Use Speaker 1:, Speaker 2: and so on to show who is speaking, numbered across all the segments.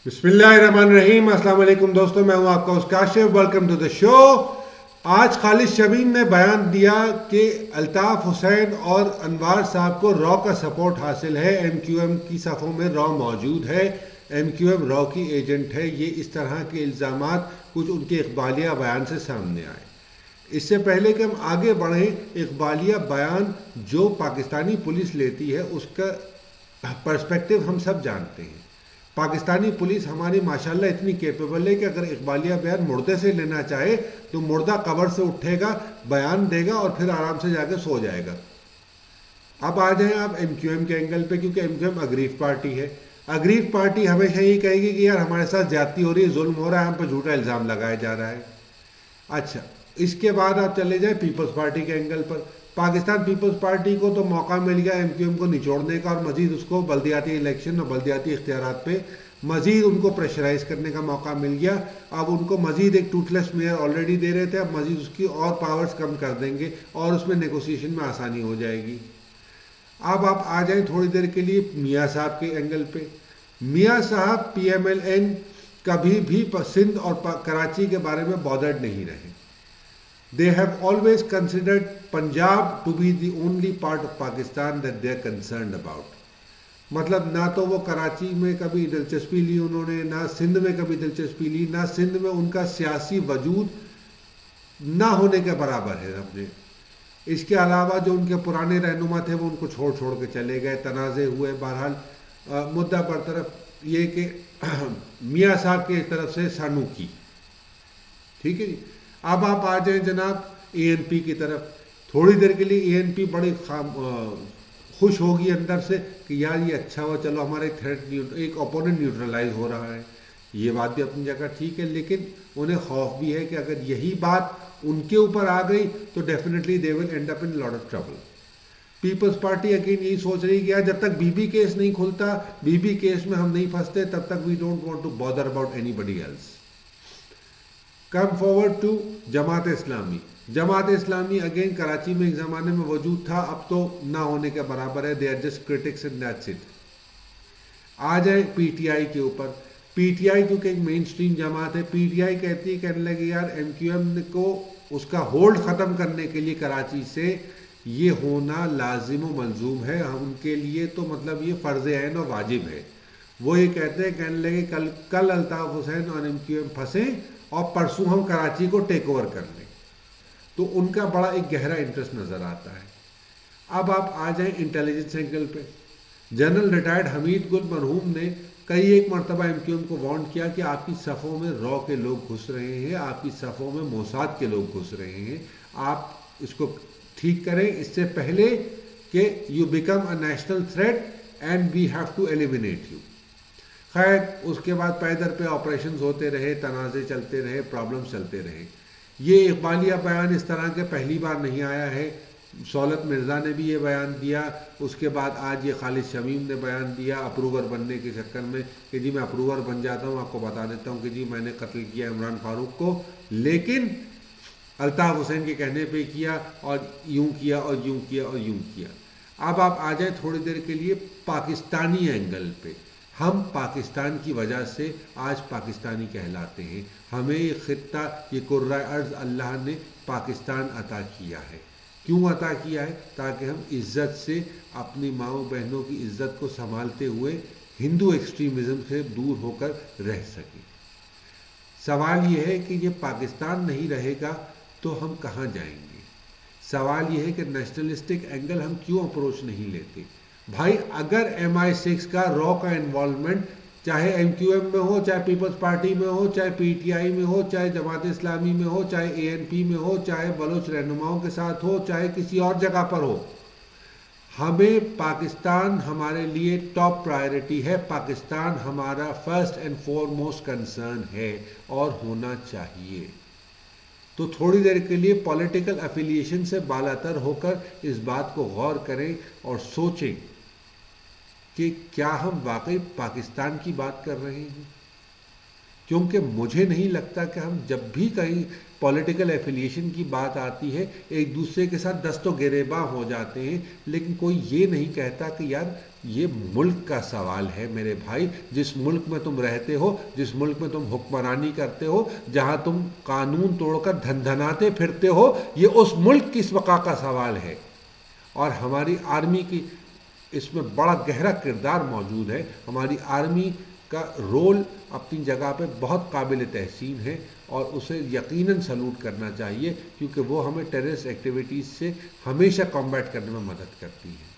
Speaker 1: بسم اللہ الرحمن الرحیم۔ السلام علیکم دوستوں، میں ہوں آپ کا host Kashif. Welcome to the show. آج خالد شمیم نے بیان دیا کہ الطاف حسین اور انوار صاحب کو رو کا سپورٹ حاصل ہے، ایم کیو ایم کی صفوں میں رو موجود ہے، ایم کیو ایم رو کی ایجنٹ ہے۔ یہ اس طرح کے الزامات کچھ ان کے اقبالیہ بیان سے سامنے آئے۔ اس سے پہلے کہ ہم آگے بڑھیں، اقبالیہ بیان جو پاکستانی پولیس لیتی ہے اس کا پرسپیکٹو ہم سب جانتے ہیں۔ پاکستانی پولیس ہماری ماشاءاللہ اتنی کیپیبل ہے کہ اگر اقبالیہ بیان مردے سے لینا چاہے تو مردہ قبر سے اٹھے گا، بیان دے گا اور پھر آرام سے جا کے سو جائے گا۔ اب آ جائیں آپ ایم کیو ایم کے اینگل پہ، کیونکہ ایم کیو ایم اگریف پارٹی ہے۔ اگریف پارٹی ہمیشہ یہ کہے گی کہ یار ہمارے ساتھ زیادتی ہو رہی ہے، ظلم ہو رہا ہے، ہم پہ جھوٹا الزام لگایا جا رہا ہے۔ اچھا، اس کے بعد آپ چلے جائیں پیپلز پارٹی کے اینگل پر۔ پاکستان پیپلز پارٹی کو تو موقع مل گیا ایم کیو ایم کو نچوڑنے کا، اور مزید اس کو بلدیاتی الیکشن اور بلدیاتی اختیارات پہ مزید ان کو پریشرائز کرنے کا موقع مل گیا۔ اب ان کو مزید ایک ٹوتھ لیس میئر آلریڈی دے رہے تھے، اب مزید اس کی اور پاورز کم کر دیں گے اور اس میں نیگوسیشن میں آسانی ہو جائے گی۔ اب آپ آ جائیں تھوڑی دیر کے لیے میاں صاحب کے اینگل پہ۔ میاں صاحب پی ایم ایل این کبھی بھی سندھ اور کراچی کے بارے میں بادرڈ نہیں رہے۔ They have always considered Punjab to be the only part of Pakistan that they are concerned about۔ مطلب نہ تو وہ کراچی میں کبھی دلچسپی لی انہوں نے، نہ سندھ میں کبھی دلچسپی لی، نہ سندھ میں ان کا سیاسی وجود نہ ہونے کے برابر ہے اپنے۔ اس کے علاوہ جو ان کے پرانے رہنما تھے وہ ان کو چھوڑ کے چلے گئے، تنازع ہوئے۔ بہرحال مدعا برطرف یہ کہ میاں صاحب کی طرف سے سانو کی، ٹھیک ہے جی۔ اب آپ آ جائیں جناب اے این پی کی طرف۔ تھوڑی دیر کے لیے اے این پی بڑی خوش ہوگی اندر سے کہ یار یہ اچھا ہوا، چلو ہمارے تھریٹ ایک اپوننٹ نیوٹرلائز ہو رہا ہے۔ یہ بات بھی اپنی جگہ ٹھیک ہے، لیکن انہیں خوف بھی ہے کہ اگر یہی بات ان کے اوپر آ گئی تو definitely they will end up in lot of trouble. Peoples Party again یہی سوچ رہی کہ جب تک بی بی کیس نہیں کھلتا، بی بی کیس میں ہم نہیں پھنستے، تب تک we don't want to bother about anybody else. Come forward to Jamaat Islami. Jamaat Islami again Karachi میں ایک زمانے میں وجود تھا، اب تو نہ ہونے کے برابر ہے۔ They are just critics and that's it. آ جائیں پی ٹی آئی کے اوپر۔ پی ٹی آئی کیونکہ ایک مین اسٹریم جماعت ہے، پی ٹی آئی کہتی ہے، کہنے لگے یار ایم کیو ایم کو اس کا ہولڈ ختم کرنے کے لیے کراچی سے یہ ہونا لازم و ملزوم ہے، ان کے لیے تو مطلب یہ فرض عین اور واجب ہے۔ وہ یہ کہتے ہیں، کہنے لگے کل الطاف حسین اور ایم کیو ایم پھنسیں اور پرسوں ہم کراچی کو ٹیک اوور کر لیں، تو ان کا بڑا ایک گہرا انٹرسٹ نظر آتا ہے۔ اب آپ آ جائیں انٹیلیجنس اینگل پہ۔ جنرل ریٹائرڈ حمید گل مرحوم نے کئی ایک مرتبہ ایم کیو ایم کو وارن کیا کہ آپ کی صفوں میں رو کے لوگ گھس رہے ہیں، آپ کی صفوں میں موساد کے لوگ گھس رہے ہیں، آپ اس کو ٹھیک کریں اس سے پہلے کہ you become a national threat and we have to eliminate you. خیر اس کے بعد پیدر پہ آپریشنز ہوتے رہے، تنازع چلتے رہے، پرابلمز چلتے رہے۔ یہ اقبالیہ بیان اس طرح کے پہلی بار نہیں آیا ہے، سہولت مرزا نے بھی یہ بیان دیا، اس کے بعد آج یہ خالد شمیم نے بیان دیا اپروور بننے کے چکر میں کہ جی میں اپروور بن جاتا ہوں، آپ کو بتا دیتا ہوں کہ جی میں نے قتل کیا عمران فاروق کو، لیکن الطاف حسین کے کہنے پہ کیا، اور یوں کیا اور یوں کیا اور یوں کیا۔ اب آپ آ جائیں تھوڑی دیر کے لیے پاکستانی اینگل پہ۔ ہم پاکستان کی وجہ سے آج پاکستانی کہلاتے ہیں، ہمیں یہ خطہ، یہ کرۂ ارض اللہ نے پاکستان عطا کیا ہے۔ کیوں عطا کیا ہے؟ تاکہ ہم عزت سے اپنی ماؤں بہنوں کی عزت کو سنبھالتے ہوئے ہندو ایکسٹریمزم سے دور ہو کر رہ سکیں۔ سوال یہ ہے کہ یہ پاکستان نہیں رہے گا تو ہم کہاں جائیں گے؟ سوال یہ ہے کہ نیشنلسٹک اینگل ہم کیوں اپروچ نہیں لیتے؟ بھائی اگر ایم آئی سکس کا رو کا انوالومنٹ چاہے ایم کیو ایم میں ہو، چاہے پیپلز پارٹی میں ہو، چاہے پی ٹی آئی میں ہو، چاہے جماعت اسلامی میں ہو، چاہے اے این پی میں ہو، چاہے بلوچ رہنماؤں کے ساتھ ہو، چاہے کسی اور جگہ پر ہو، ہمیں پاکستان ہمارے لیے ٹاپ پرائرٹی ہے، پاکستان ہمارا فرسٹ اینڈ فارموسٹ کنسرن ہے اور ہونا چاہیے۔ تو تھوڑی دیر کے لیے پولیٹیکل افیلیشن سے بالاتر ہو کر اس بات کو غور کریں اور سوچیں کہ کیا ہم واقعی پاکستان کی بات کر رہے ہیں؟ کیونکہ مجھے نہیں لگتا کہ ہم جب بھی کہیں پولیٹیکل ایفیلیشن کی بات آتی ہے ایک دوسرے کے ساتھ دست و گریباں ہو جاتے ہیں، لیکن کوئی یہ نہیں کہتا کہ یار یہ ملک کا سوال ہے میرے بھائی، جس ملک میں تم رہتے ہو، جس ملک میں تم حکمرانی کرتے ہو، جہاں تم قانون توڑ کر دھن دھناتے پھرتے ہو، یہ اس ملک کی اس بقا کا سوال ہے۔ اور ہماری آرمی کی اس میں بڑا گہرا کردار موجود ہے۔ ہماری آرمی کا رول اپنی جگہ پہ بہت قابل تحسین ہے اور اسے یقیناً سلوٹ کرنا چاہیے، کیونکہ وہ ہمیں ٹیررسٹ ایکٹیویٹیز سے ہمیشہ کمبیٹ کرنے میں مدد کرتی ہے۔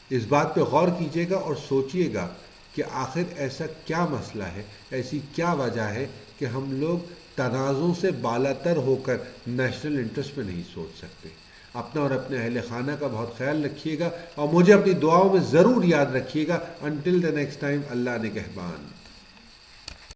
Speaker 1: اس بات پہ غور کیجیے گا اور سوچیے گا کہ آخر ایسا کیا مسئلہ ہے، ایسی کیا وجہ ہے کہ ہم لوگ تنازعوں سے بالاتر ہو کر نیشنل انٹرسٹ پہ نہیں سوچ سکتے۔ اپنا اور اپنے اہل خانہ کا بہت خیال رکھیے گا اور مجھے اپنی دعاؤں میں ضرور یاد رکھیے گا۔ انٹل دا نیکسٹ ٹائم، اللہ نگہبان۔